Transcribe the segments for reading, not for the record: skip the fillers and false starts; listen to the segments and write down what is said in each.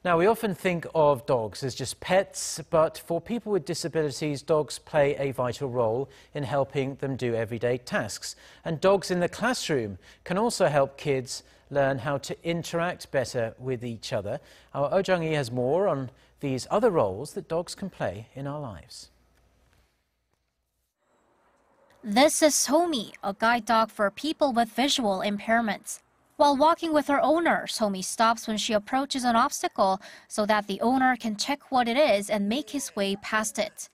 Now, we often think of dogs as just pets, but for people with disabilities, dogs play a vital role in helping them do everyday tasks. And dogs in the classroom can also help kids learn how to interact better with each other. Our Jung-hee has more on these other roles that dogs can play in our lives. This is Somi, a guide dog for people with visual impairments. While walking with her owner, Somi stops when she approaches an obstacle so that the owner can check what it is and make his way past it.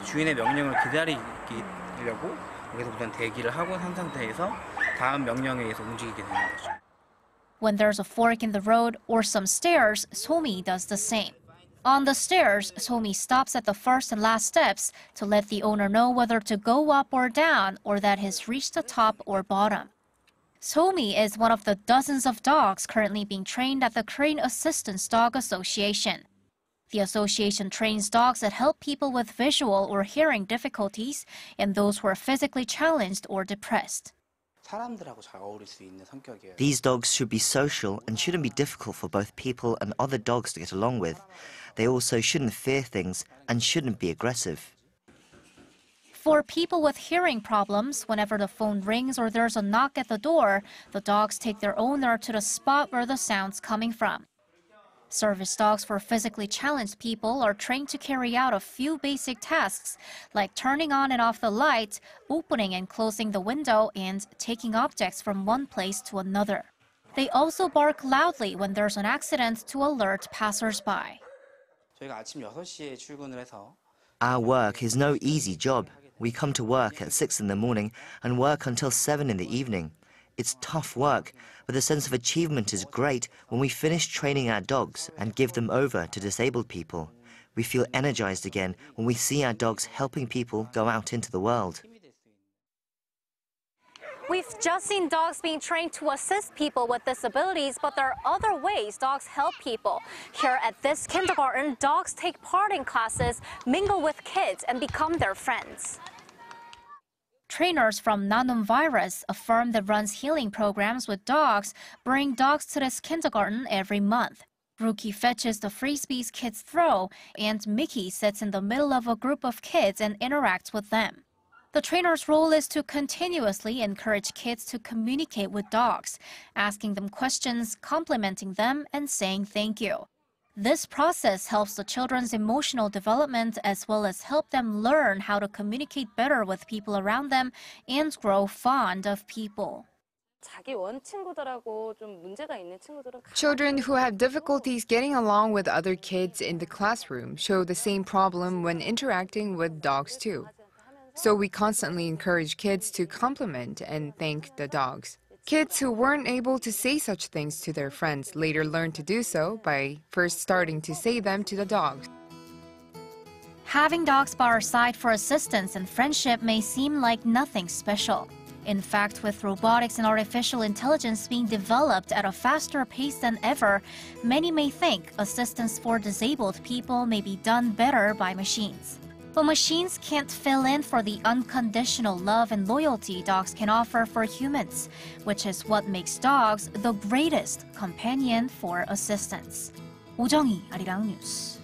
주인의 명령을 기다리려고 여기서 우선 대기를 하고 한 상태에서 다음 명령에 의해서 움직이게 되는 거죠. When there's a fork in the road or some stairs, Somi does the same. On the stairs, Somi stops at the first and last steps to let the owner know whether to go up or down or that he's reached the top or bottom. Somi is one of the dozens of dogs currently being trained at the Korean Assistance Dog Association. The association trains dogs that help people with visual or hearing difficulties and those who are physically challenged or depressed. These dogs should be social and shouldn't be difficult for both people and other dogs to get along with. They also shouldn't fear things and shouldn't be aggressive. For people with hearing problems, whenever the phone rings or there's a knock at the door, the dogs take their owner to the spot where the sound's coming from. Service dogs for physically challenged people are trained to carry out a few basic tasks, like turning on and off the light, opening and closing the window, and taking objects from one place to another. They also bark loudly when there's an accident to alert passers-by. Our work is no easy job. We come to work at 6 in the morning and work until 7 in the evening. It's tough work, but the sense of achievement is great when we finish training our dogs and give them over to disabled people. We feel energized again when we see our dogs helping people go out into the world. We've just seen dogs being trained to assist people with disabilities, but there are other ways dogs help people. Here at this kindergarten, dogs take part in classes, mingle with kids, and become their friends. Trainers from Nanum Virus, a firm that runs healing programs with dogs, bring dogs to this kindergarten every month. Rookie fetches the frisbees kids throw, and Mickey sits in the middle of a group of kids and interacts with them. The trainer's role is to continuously encourage kids to communicate with dogs, asking them questions, complimenting them, and saying thank you. This process helps the children's emotional development as well as help them learn how to communicate better with people around them and grow fond of people. Children who have difficulties getting along with other kids in the classroom show the same problem when interacting with dogs too. So we constantly encourage kids to compliment and thank the dogs. Kids who weren't able to say such things to their friends later learn to do so by first starting to say them to the dogs. Having dogs by our side for assistance and friendship may seem like nothing special. In fact, with robotics and artificial intelligence being developed at a faster pace than ever, many may think assistance for disabled people may be done better by machines. But machines can't fill in for the unconditional love and loyalty dogs can offer for humans, which is what makes dogs the greatest companion for assistance. Jung-hee, Arirang News.